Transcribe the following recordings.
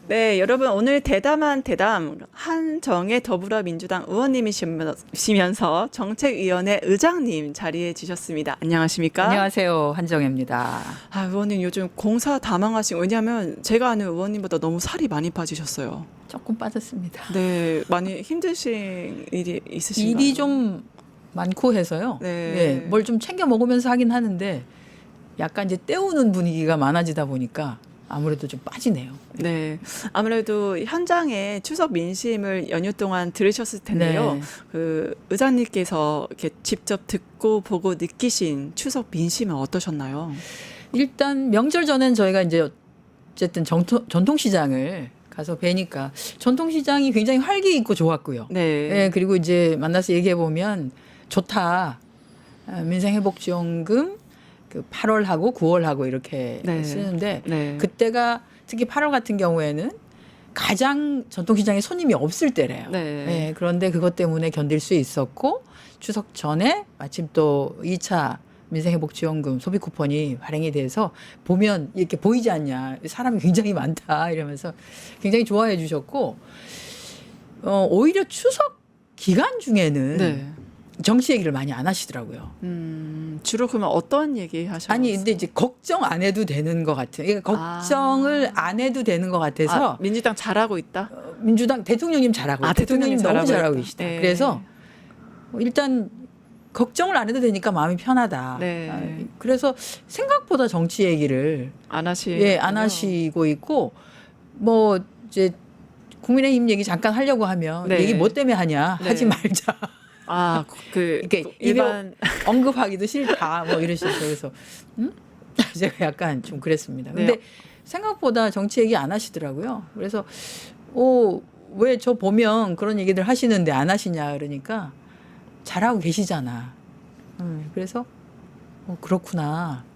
네, 여러분 오늘 대담한 대담 한정혜 더불어민주당 의원님이시면서 정책위원회 의장님 자리해 주셨습니다. 안녕하십니까? 안녕하세요. 한정혜입니다. 아, 의원님 요즘 공사 다망하시고 왜냐하면 제가 아는 의원님보다 너무 살이 많이 빠지셨어요. 조금 빠졌습니다. 네, 많이 힘드신 일이 있으신가요? 일이 좀 많고 해서요. 네. 뭘 좀 챙겨 먹으면서 하긴 하는데 약간 이제 때우는 분위기가 많아지다 보니까 아무래도 좀 빠지네요. 네, 아무래도 현장에 추석 민심을 연휴 동안 들으셨을 텐데요. 네. 그 의장님께서 이렇게 직접 듣고 보고 느끼신 추석 민심은 어떠셨나요? 일단 명절 전엔 저희가 이제 어쨌든 전통시장을 가서 뵈니까 전통시장이 굉장히 활기 있고 좋았고요. 네, 네, 그리고 이제 만나서 얘기해 보면 좋다. 민생회복지원금 그 8월하고 9월하고 이렇게 네. 쓰는데 네. 그때가 특히 8월 같은 경우에는 가장 전통시장에 손님이 없을 때래요. 네. 그런데 그것 때문에 견딜 수 있었고 추석 전에 마침 또 2차 민생회복지원금 소비 쿠폰이 발행이 돼서 보면 이렇게 보이지 않냐. 사람이 굉장히 많다 이러면서 굉장히 좋아해 주셨고 오히려 추석 기간 중에는 네. 정치 얘기를 많이 안 하시더라고요. 주로 그러면 어떤 얘기 하셨어요? 아니 근데 이제 걱정 안 해도 되는 것 같아요. 그러니까 걱정을 안 해도 되는 것 같아서 민주당 잘하고 있다? 민주당 대통령님 잘하고 대통령님 너무 잘하고 계시다. 네. 그래서 일단 걱정을 안 해도 되니까 마음이 편하다. 네. 그래서 생각보다 정치 얘기를 안 하시 안 하시고 있고 뭐 이제 국민의힘 얘기 잠깐 하려고 하면 네. 얘기 뭐 때문에 하냐 네. 하지 말자. 이렇게 일반 언급하기도 싫다 뭐 이러시죠. 그래서 제가 약간 좀 그랬습니다. 근데 네. 생각보다 정치 얘기 안 하시더라고요. 그래서 왜 저 보면 그런 얘기들 하시는데 안 하시냐 그러니까 잘하고 계시잖아. 그래서 그렇구나.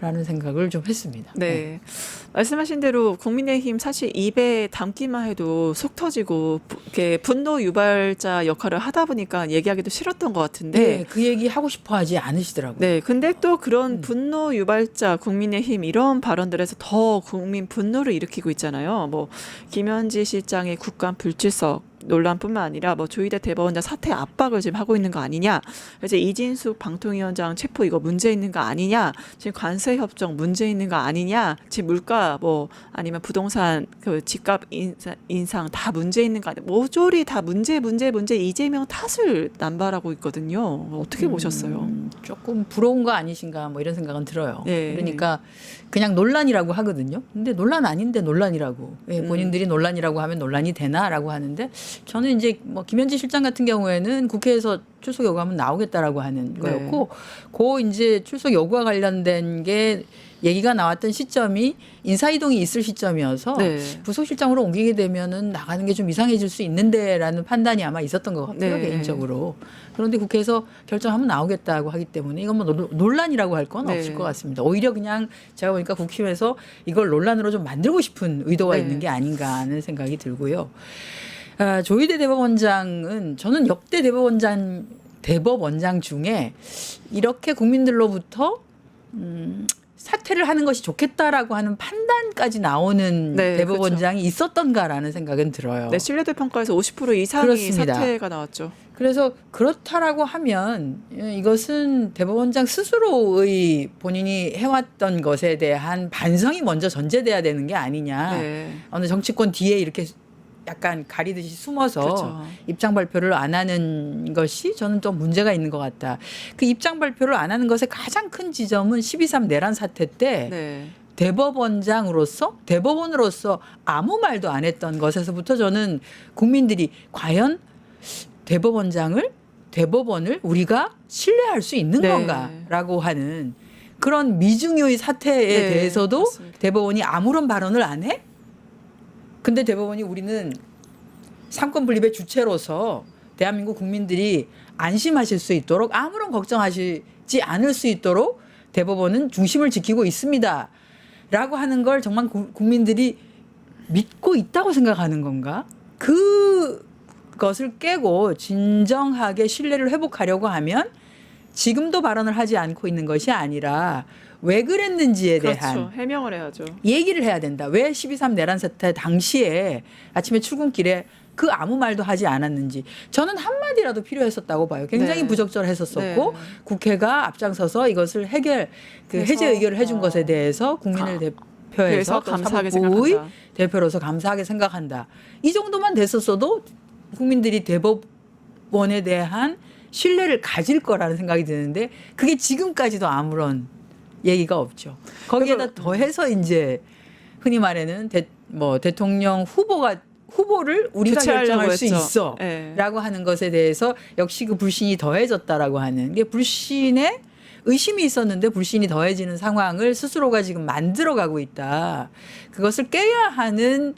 라는 생각을 좀 했습니다. 네. 말씀하신 대로 국민의힘 사실 입에 담기만 해도 속 터지고 이렇게 분노 유발자 역할을 하다 보니까 얘기하기도 싫었던 것 같은데. 네, 그 얘기 하고 싶어 하지 않으시더라고요. 네. 근데 또 그런 분노 유발자 국민의힘 이런 발언들에서 더 국민 분노를 일으키고 있잖아요. 뭐 김현지 실장의 국감 불출석 논란뿐만 아니라 뭐 조희대 대법원장 사퇴 압박을 지금 하고 있는 거 아니냐. 이제 이진숙 방통위원장 체포 이거 문제 있는 거 아니냐. 지금 관세 협정 문제 있는 거 아니냐. 지금 물가 뭐 아니면 부동산 그 집값 인상 다 문제 있는 거 아니냐. 모조리 다 문제 이재명 탓을 남발하고 있거든요. 어떻게 보셨어요? 조금 부러운 거 아니신가 뭐 이런 생각은 들어요. 네. 그러니까 그냥 논란이라고 하거든요. 근데 논란 아닌데 논란이라고. 본인들이 논란이라고 하면 논란이 되나라고 하는데 저는 이제 뭐 김현지 실장 같은 경우에는 국회에서 출석 요구하면 나오겠다라고 하는 거였고, 그 이제 출석 요구와 관련된 게 얘기가 나왔던 시점이 인사이동이 있을 시점이어서 부속실장으로 옮기게 되면은 나가는 게 좀 이상해질 수 있는데라는 판단이 아마 있었던 것 같아요. 개인적으로. 그런데 국회에서 결정하면 나오겠다고 하기 때문에 이건 뭐 논란이라고 할 건 없을 것 같습니다. 오히려 그냥 제가 보니까 국힘에서 이걸 논란으로 좀 만들고 싶은 의도가 있는 게 아닌가 하는 생각이 들고요. 조희대 대법원장은 저는 역대 대법원장 중에 이렇게 국민들로부터 사퇴를 하는 것이 좋겠다라고 하는 판단까지 나오는 대법원장이 있었던가라는 생각은 들어요. 네, 신뢰도 평가에서 50% 이상이 그렇습니다. 사퇴가 나왔죠. 그래서 그렇다라고 하면 이것은 대법원장 스스로의 본인이 해왔던 것에 대한 반성이 먼저 전제돼야 되는 게 아니냐. 어느 정치권 뒤에 이렇게 약간 가리듯이 숨어서 입장 발표를 안 하는 것이 저는 좀 문제가 있는 것 같다. 그 입장 발표를 안 하는 것의 가장 큰 지점은 12.3 내란 사태 때 대법원으로서 아무 말도 안 했던 것에서부터 저는 국민들이 과연 대법원을 우리가 신뢰할 수 있는 건가라고 하는 그런 미중요의 사태에 대해서도 맞습니다. 대법원이 아무런 발언을 안 해? 근데 대법원이 우리는 삼권 분립의 주체로서 대한민국 국민들이 안심하실 수 있도록 아무런 걱정하시지 않을 수 있도록 대법원은 중심을 지키고 있습니다. 라고 하는 걸 정말 국민들이 믿고 있다고 생각하는 건가? 그 것을 깨고 진정하게 신뢰를 회복하려고 하면 지금도 발언을 하지 않고 있는 것이 아니라 왜 그랬는지에 대한 그렇죠. 해명을 해야죠. 얘기를 해야 된다. 왜 12.3 내란 사태 당시에 아침에 출근길에 그 아무 말도 하지 않았는지 저는 한마디라도 필요했었다고 봐요. 굉장히 네. 부적절했었었고 네. 국회가 앞장서서 이것을 해결 그래서, 해제 의결을 해준 것에 대해서 국민을 대표해서 또 감사하게 사법부의 생각한다. 대표로서 감사하게 생각한다. 이 정도만 됐었어도 국민들이 대법원에 대한 신뢰를 가질 거라는 생각이 드는데 그게 지금까지도 아무런 얘기가 없죠. 거기에다 더해서 이제 흔히 말하는 대통령 후보를 우리가 교체하려고 결정할 수 했죠. 있어라고 네. 하는 것에 대해서 역시 그 불신이 더해졌다라고 하는 게 불신에 의심이 있었는데 불신이 더해지는 상황을 스스로가 지금 만들어가고 있다. 그것을 깨야 하는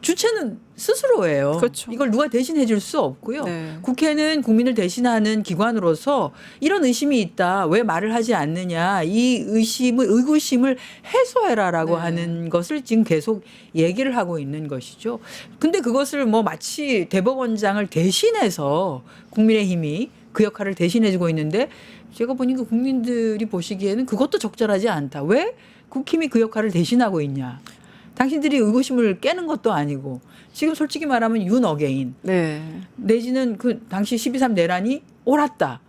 주체는 스스로예요. 그렇죠. 이걸 누가 대신해 줄 수 없고요. 네. 국회는 국민을 대신하는 기관으로서 이런 의심이 있다. 왜 말을 하지 않느냐. 이 의구심을 해소해라라고 네. 하는 것을 지금 계속 얘기를 하고 있는 것이죠. 근데 그것을 뭐 마치 대법원장을 대신해서 국민의힘이 그 역할을 대신해주고 있는데 제가 보니까 국민들이 보시기에는 그것도 적절하지 않다. 왜 국힘이 그 역할을 대신하고 있냐. 당신들이 의구심을 깨는 것도 아니고 지금 솔직히 말하면 윤 어게인 네. 내지는 그 당시 12.3 내란이 옳았다.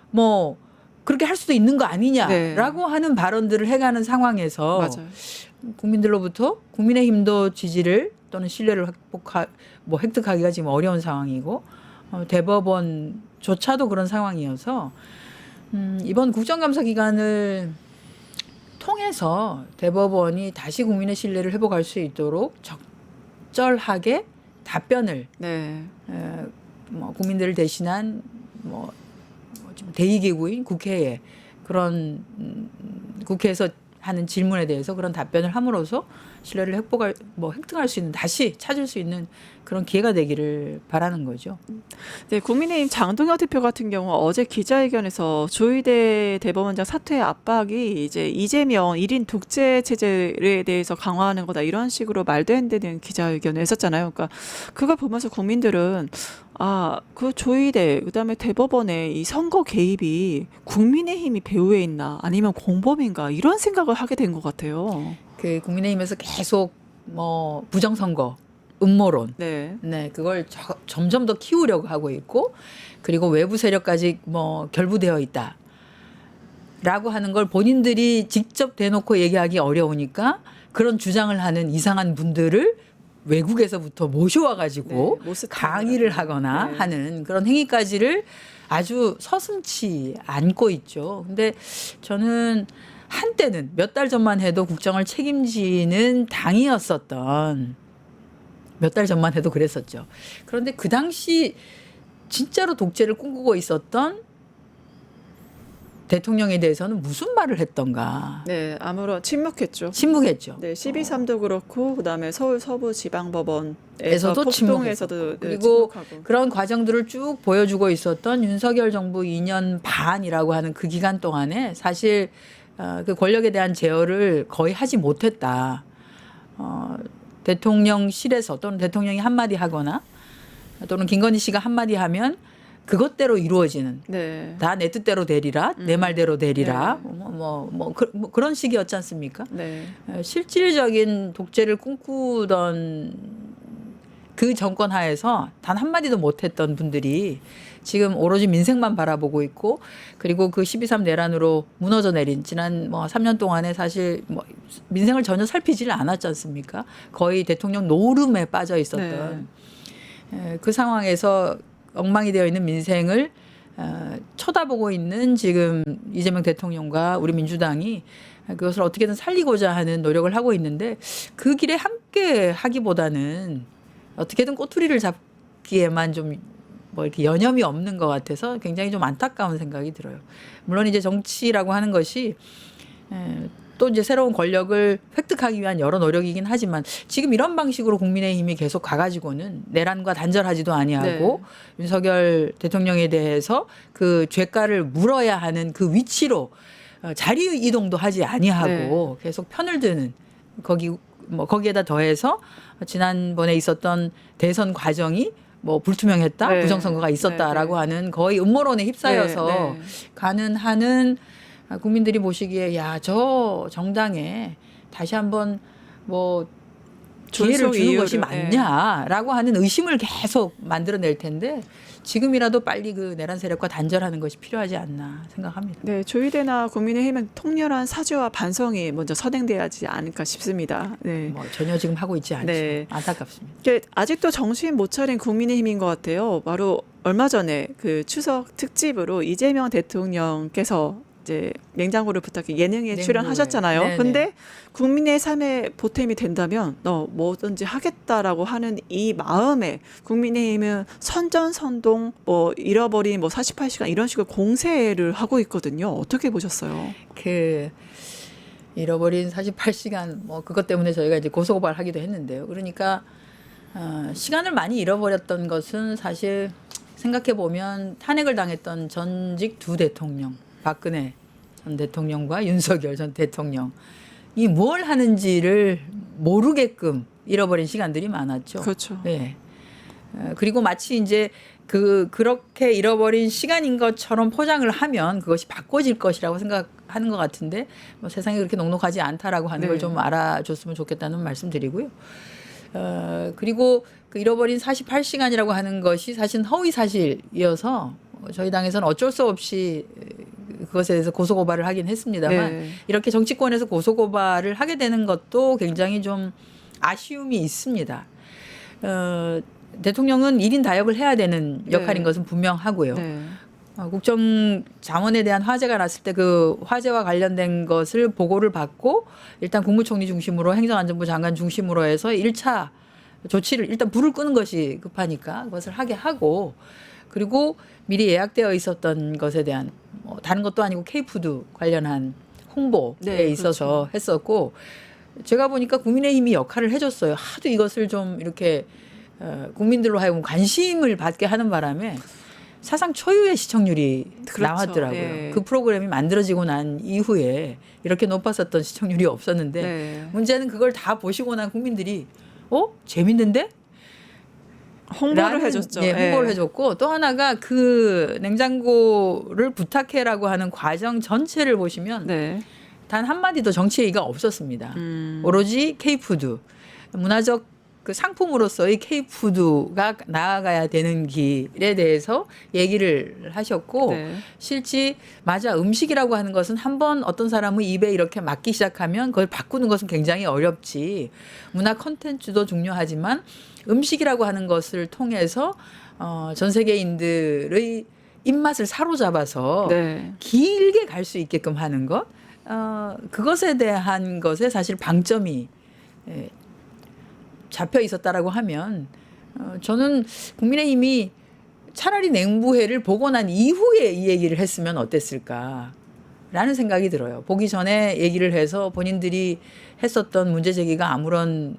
뭐 그렇게 할 수도 있는 거 아니냐라고 하는 발언들을 해가는 상황에서 맞아요. 국민들로부터 국민의힘도 지지를 또는 신뢰를 획득하기가 지금 어려운 상황이고 대법원조차도 그런 상황이어서 이번 국정감사 기간을 통해서 대법원이 다시 국민의 신뢰를 회복할 수 있도록 적절하게 답변을 네. 국민들을 대신한 대의기구인 국회에 그런 국회에서 하는 질문에 대해서 그런 답변을 함으로써 신뢰를 획득할 수 있는 다시 찾을 수 있는 그런 기회가 되기를 바라는 거죠. 네, 국민의힘 장동혁 대표 같은 경우 어제 기자회견에서 조희대 대법원장 사퇴 압박이 이제 이재명 1인 독재 체제에 대해서 강화하는 거다 이런 식으로 말도 안 되는 기자회견을 했었잖아요. 그러니까 그걸 보면서 국민들은 그 조희대 그다음에 대법원의 이 선거 개입이 국민의힘이 배후에 있나 아니면 공범인가 이런 생각을 하게 된 것 같아요. 그 국민의힘에서 계속 부정선거 음모론. 네. 네, 그걸 점점 더 키우려고 하고 있고, 그리고 외부 세력까지 결부되어 있다라고 하는 걸 본인들이 직접 대놓고 얘기하기 어려우니까 그런 주장을 하는 이상한 분들을 외국에서부터 모셔와가지고 강의를 하거나 네. 하는 그런 행위까지를 아주 서슴지 않고 있죠. 근데 저는 한때는 몇 달 전만 해도 국정을 책임지는 당이었었던 몇 달 전만 해도 그랬었죠. 그런데 그 당시 진짜로 독재를 꿈꾸고 있었던 대통령에 대해서는 무슨 말을 했던가. 네, 아무런 침묵했죠. 침묵했죠. 네, 12.3도 그렇고 그다음에 서울 서부지방법원에서 에서도 폭동에서도 그리고 침묵하고. 그런 과정들을 쭉 보여주고 있었던 윤석열 정부 2년 반이라고 하는 그 기간 동안에 사실 그 권력에 대한 제어를 거의 하지 못했다. 대통령실에서 또는 대통령이 한마디 하거나 또는 김건희 씨가 한마디 하면 그것대로 이루어지는 네. 다 내 뜻대로 되리라 내 말대로 되리라 네. 그런 식이었지 않습니까? 네. 실질적인 독재를 꿈꾸던 그 정권 하에서 단 한마디도 못했던 분들이 지금 오로지 민생만 바라보고 있고 그리고 그 12.3 내란으로 무너져 내린 지난 3년 동안에 사실 민생을 전혀 살피지를 않았지 않습니까? 거의 대통령 노름에 빠져 있었던 그 상황에서 엉망이 되어 있는 민생을 쳐다보고 있는 지금 이재명 대통령과 우리 민주당이 그것을 어떻게든 살리고자 하는 노력을 하고 있는데 그 길에 함께 하기보다는 어떻게든 꼬투리를 잡기에만 좀 이렇게 여념이 없는 것 같아서 굉장히 좀 안타까운 생각이 들어요. 물론 이제 정치라고 하는 것이 또 이제 새로운 권력을 획득하기 위한 여러 노력이긴 하지만 지금 이런 방식으로 국민의힘이 계속 가가지고는 내란과 단절하지도 아니하고 윤석열 대통령에 대해서 그 죄가를 물어야 하는 그 위치로 자리 이동도 하지 아니하고 계속 편을 드는 거기에다 더해서 지난번에 있었던 대선 과정이 뭐 불투명했다, 네. 부정선거가 있었다라고 네, 네. 하는 거의 음모론에 휩싸여서 네, 네. 가는 한은 국민들이 보시기에 야, 저 정당에 다시 한번 뭐 기회를 존속 주는 것이 이유를, 맞냐라고 하는 의심을 계속 만들어낼 텐데 지금이라도 빨리 그 내란 세력과 단절하는 것이 필요하지 않나 생각합니다. 네, 조희대나 국민의힘은 통렬한 사죄와 반성이 먼저 선행돼야지 않을까 싶습니다. 네. 뭐 전혀 지금 하고 있지 않죠. 네. 안타깝습니다. 이게 아직도 정신 못 차린 국민의힘인 것 같아요. 바로 얼마 전에 그 추석 특집으로 이재명 대통령께서 이제 냉장고를 부탁해 예능에 냉고에. 출연하셨잖아요. 네네. 근데 국민의 삶에 보탬이 된다면 너 뭐든지 하겠다라고 하는 이 마음에 국민의힘은 선전선동 뭐 잃어버린 뭐 48시간 이런 식으로 공세를 하고 있거든요. 어떻게 보셨어요? 그 잃어버린 48시간 뭐 그것 때문에 저희가 이제 고소고발하기도 했는데요. 그러니까 시간을 많이 잃어버렸던 것은 사실 생각해 보면 탄핵을 당했던 전직 두 대통령 박근혜 전 대통령과 윤석열 전 대통령이 뭘 하는지를 모르게끔 잃어버린 시간들이 많았죠. 그렇죠. 네. 그리고 마치 이제 그렇게 잃어버린 시간인 것처럼 포장을 하면 그것이 바꿔질 것이라고 생각하는 것 같은데 뭐 세상이 그렇게 녹록하지 않다라고 하는 네. 걸 좀 알아줬으면 좋겠다는 말씀드리고요. 그리고 그 잃어버린 48시간이라고 하는 것이 사실은 허위 사실이어서 저희 당에서는 어쩔 수 없이 그것에 대해서 고소고발을 하긴 했습니다만 네. 이렇게 정치권에서 고소고발을 하게 되는 것도 굉장히 좀 아쉬움이 있습니다. 대통령은 1인 다역을 해야 되는 역할인 네. 것은 분명하고요. 네. 국정 자원에 대한 화제가 났을 때 그 화제와 관련된 것을 보고를 받고 일단 국무총리 중심으로 행정안전부 장관 중심으로 해서 1차 조치를 일단 불을 끄는 것이 급하니까 그것을 하게 하고 그리고 미리 예약되어 있었던 것에 대한 뭐 다른 것도 아니고 K푸드 관련한 홍보에 네, 있어서 했었고 제가 보니까 국민의힘이 역할을 해줬어요. 하도 이것을 좀 이렇게 국민들로 하여금 관심을 받게 하는 바람에 사상 초유의 시청률이 그렇죠. 나왔더라고요. 예. 그 프로그램이 만들어지고 난 이후에 이렇게 높았었던 시청률이 없었는데 네. 문제는 그걸 다 보시고 난 국민들이 재밌는데? 홍보를 라는, 해줬죠. 예, 홍보를 예. 해줬고 또 하나가 그 냉장고를 부탁해라고 하는 과정 전체를 보시면 네. 단 한마디도 정치 얘기가 없었습니다. 오로지 K푸드 문화적 그 상품으로서의 K푸드가 나아가야 되는 길에 대해서 얘기를 하셨고 네. 실제 맞아 음식이라고 하는 것은 한번 어떤 사람의 입에 이렇게 맞기 시작하면 그걸 바꾸는 것은 굉장히 어렵지 문화 콘텐츠도 중요하지만 음식이라고 하는 것을 통해서 전 세계인들의 입맛을 사로잡아서 네. 길게 갈 수 있게끔 하는 것 그것에 대한 것에 사실 방점이 잡혀 있었다라고 하면 저는 국민의힘이 차라리 냉부회를 보고 난 이후에 이 얘기를 했으면 어땠을까라는 생각이 들어요. 보기 전에 얘기를 해서 본인들이 했었던 문제 제기가 아무런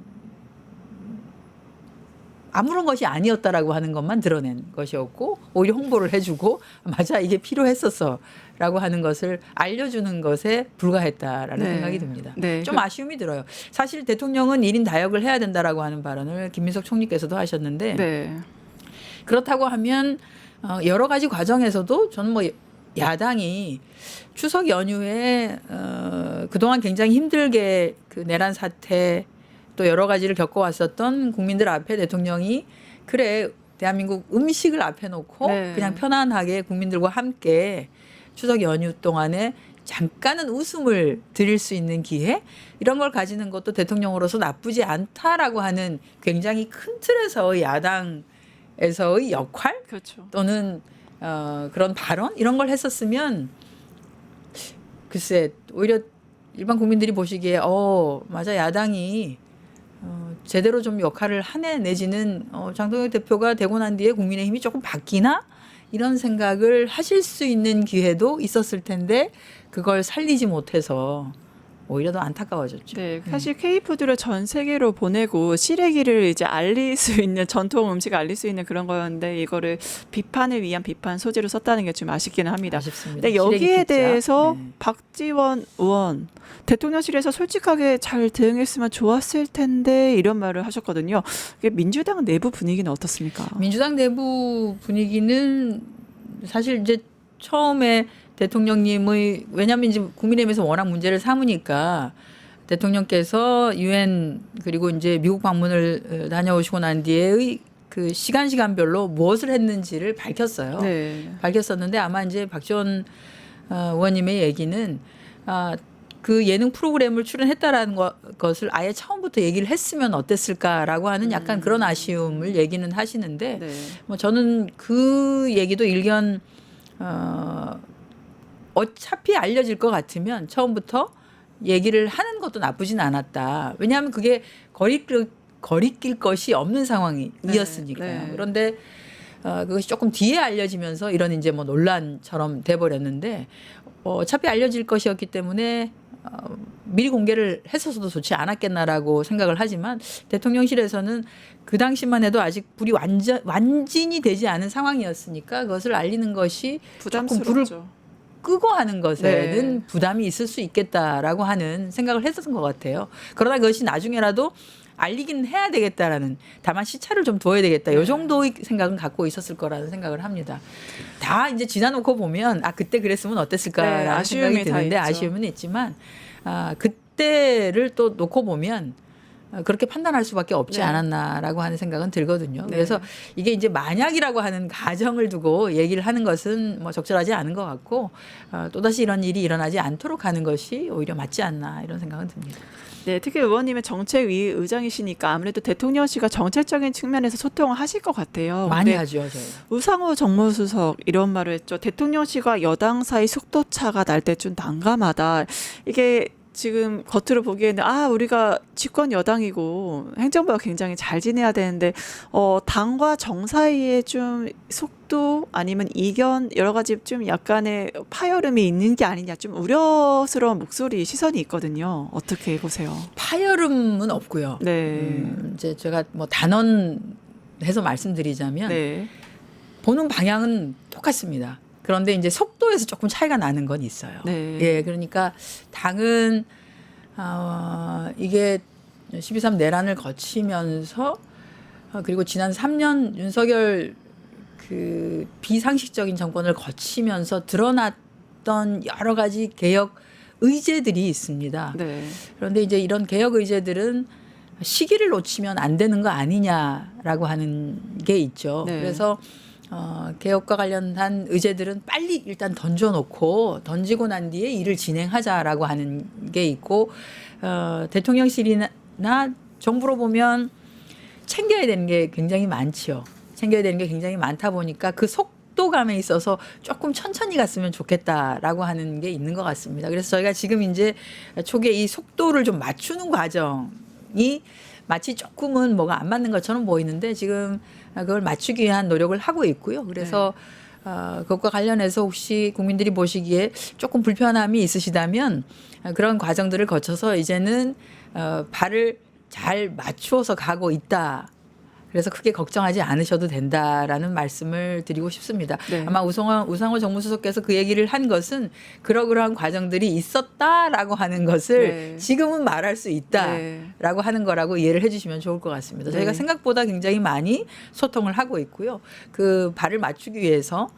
것이 아니었다라고 하는 것만 드러낸 것이었고 오히려 홍보를 해주고 맞아 이게 필요했었어라고 하는 것을 알려주는 것에 불과했다라는 네. 생각이 듭니다. 네. 좀 아쉬움이 들어요. 사실 대통령은 1인 다역을 해야 된다라고 하는 발언을 김민석 총리께서도 하셨는데 네. 그렇다고 하면 여러 가지 과정에서도 저는 뭐 야당이 추석 연휴에 그동안 굉장히 힘들게 그 내란 사태 또 여러 가지를 겪어왔었던 국민들 앞에 대통령이 그래 대한민국 음식을 앞에 놓고 네. 그냥 편안하게 국민들과 함께 추석 연휴 동안에 잠깐은 웃음을 드릴 수 있는 기회 이런 걸 가지는 것도 대통령으로서 나쁘지 않다라고 하는 굉장히 큰 틀에서 야당에서의 역할 그렇죠. 또는 그런 발언 이런 걸 했었으면 글쎄 오히려 일반 국민들이 보시기에 맞아 야당이 제대로 좀 역할을 하네 내지는 장동혁 대표가 되고 난 뒤에 국민의힘이 조금 바뀌나 이런 생각을 하실 수 있는 기회도 있었을 텐데 그걸 살리지 못해서 오히려 더 안타까워졌죠. 네, 사실 K푸드를 전 세계로 보내고 시래기를 이제 알릴 수 있는 전통 음식을 알릴 수 있는 그런 거였는데 이거를 비판을 위한 비판 소재로 썼다는 게 좀 아쉽기는 합니다. 아쉽습니다. 근데 시래기 여기에 피자. 대해서 네. 박지원 의원 대통령실에서 솔직하게 잘 대응했으면 좋았을 텐데 이런 말을 하셨거든요. 이게 민주당 내부 분위기는 어떻습니까? 민주당 내부 분위기는 사실 이제 처음에 대통령님의 왜냐하면 이제 국민의힘에서 워낙 문제를 삼으니까 대통령께서 유엔 그리고 이제 미국 방문을 다녀오시고 난 뒤에의 그 시간별로 무엇을 했는지를 밝혔어요. 네. 밝혔었는데 아마 이제 박지원 의원님의 얘기는 그 예능 프로그램을 출연했다라는 것을 아예 처음부터 얘기를 했으면 어땠을까라고 하는 약간 그런 아쉬움을 얘기는 하시는데 네. 뭐 저는 그 얘기도 일견 어차피 알려질 것 같으면 처음부터 얘기를 하는 것도 나쁘진 않았다. 왜냐하면 그게 거리낄 것이 없는 상황이었으니까요. 네. 그런데 그것이 조금 뒤에 알려지면서 이런 이제 뭐 논란처럼 돼버렸는데 어차피 알려질 것이었기 때문에 미리 공개를 했었어도 좋지 않았겠나라고 생각을 하지만 대통령실에서는 그 당시만 해도 아직 불이 완진이 되지 않은 상황이었으니까 그것을 알리는 것이 조금 불을 부담스럽죠. 끄고 하는 것에는 네. 부담이 있을 수 있겠다라고 하는 생각을 했었던 것 같아요. 그러나 그것이 나중에라도 알리긴 해야 되겠다라는 다만 시차를 좀 둬야 되겠다. 이 정도의 생각은 갖고 있었을 거라는 생각을 합니다. 다 이제 지나놓고 보면 그때 그랬으면 어땠을까라는 네, 아쉬움이 생각이 드는데 다 있죠. 아쉬움은 있지만 그때를 또 놓고 보면 그렇게 판단할 수밖에 없지 네. 않았나라고 하는 생각은 들거든요. 네. 그래서 이게 이제 만약이라고 하는 가정을 두고 얘기를 하는 것은 뭐 적절하지 않은 것 같고 또다시 이런 일이 일어나지 않도록 하는 것이 오히려 맞지 않나 이런 생각은 듭니다. 네, 특히 의원님은 정책위 의장이시니까 아무래도 대통령실과 정책적인 측면에서 소통을 하실 것 같아요. 많이 근데 하죠, 저희. 우상호 정무수석 이런 말을 했죠. 대통령실과 여당 사이 속도차가 날 때 좀 난감하다. 이게 지금 겉으로 보기에는 우리가 집권 여당이고 행정부가 굉장히 잘 지내야 되는데 당과 정 사이에 좀 속도 아니면 이견 여러 가지 좀 약간의 파열음이 있는 게 아니냐 좀 우려스러운 목소리 시선이 있거든요. 어떻게 보세요? 파열음은 없고요. 네. 이제 제가 뭐 단언해서 말씀드리자면 네. 보는 방향은 똑같습니다. 그런데 이제 속도에서 조금 차이가 나는 건 있어요. 네. 예, 그러니까 당은 이게 12.3 내란을 거치면서 그리고 지난 3년 윤석열 그 비상식적인 정권을 거치면서 드러났던 여러 가지 개혁 의제들이 있습니다. 네. 그런데 이제 이런 개혁 의제들은 시기를 놓치면 안 되는 거 아니냐라고 하는 게 있죠. 네. 그래서 개혁과 관련한 의제들은 빨리 일단 던지고 난 뒤에 일을 진행하자라고 하는 게 있고 대통령실이나 정부로 보면 챙겨야 되는 게 굉장히 많지요. 챙겨야 되는 게 굉장히 많다 보니까 그 속도감에 있어서 조금 천천히 갔으면 좋겠다라고 하는 게 있는 것 같습니다. 그래서 저희가 지금 이제 초기에 이 속도를 좀 맞추는 과정이 마치 조금은 뭐가 안 맞는 것처럼 보이는데 지금 그걸 맞추기 위한 노력을 하고 있고요. 그래서 그것과 관련해서 혹시 국민들이 보시기에 조금 불편함이 있으시다면 그런 과정들을 거쳐서 이제는 발을 잘 맞추어서 가고 있다. 그래서 크게 걱정하지 않으셔도 된다라는 말씀을 드리고 싶습니다. 네. 아마 우상호 정무수석께서 그 얘기를 한 것은 그러한 과정들이 있었다라고 하는 것을 네. 지금은 말할 수 있다라고 하는 거라고 이해를 해주시면 좋을 것 같습니다. 네. 저희가 생각보다 굉장히 많이 소통을 하고 있고요. 그 발을 맞추기 위해서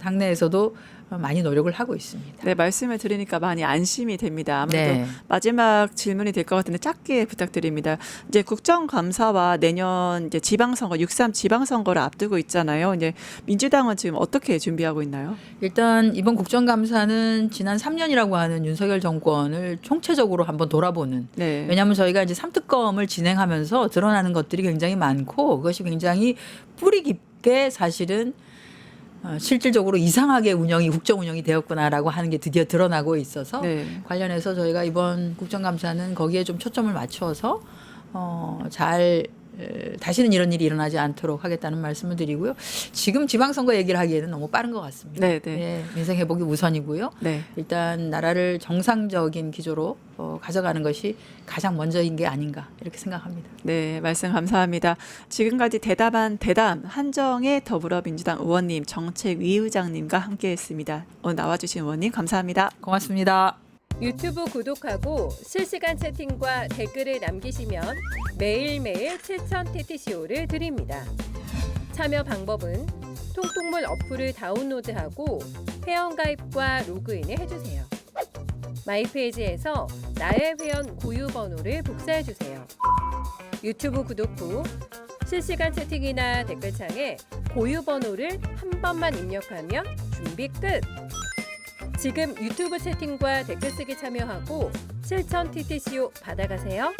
당내에서도 많이 노력을 하고 있습니다. 네, 말씀을 들으니까 많이 안심이 됩니다. 아무래도 네. 마지막 질문이 될 것 같은데 짧게 부탁드립니다. 이제 국정감사와 내년 이제 지방선거, 6.3 지방선거를 앞두고 있잖아요. 이제 민주당은 지금 어떻게 준비하고 있나요? 일단 이번 국정감사는 지난 3년이라고 하는 윤석열 정권을 총체적으로 한번 돌아보는. 네. 왜냐하면 저희가 이제 3특검을 진행하면서 드러나는 것들이 굉장히 많고 그것이 굉장히 뿌리 깊게 사실은 실질적으로 이상하게 국정 운영이 되었구나라고 하는 게 드디어 드러나고 있어서 네. 관련해서 저희가 이번 국정감사는 거기에 좀 초점을 맞추어서 잘 다시는 이런 일이 일어나지 않도록 하겠다는 말씀을 드리고요. 지금 지방선거 얘기를 하기에는 너무 빠른 것 같습니다. 네, 네. 예, 민생 회복이 우선이고요. 네. 일단 나라를 정상적인 기조로 가져가는 것이 가장 먼저인 게 아닌가 이렇게 생각합니다. 네, 말씀 감사합니다. 지금까지 대담한 대담 한정의 더불어민주당 의원님, 정책위의장님과 함께했습니다. 오늘 나와주신 의원님 감사합니다. 고맙습니다. 유튜브 구독하고 실시간 채팅과 댓글을 남기시면 매일매일 7,000TTCO를 드립니다. 참여 방법은 통통물 어플을 다운로드하고 회원가입과 로그인을 해주세요. 마이페이지에서 나의 회원 고유 번호를 복사해주세요. 유튜브 구독 후 실시간 채팅이나 댓글창에 고유 번호를 한 번만 입력하면 준비 끝! 지금 유튜브 채팅과 댓글 쓰기 참여하고 7,000TTCO 받아가세요.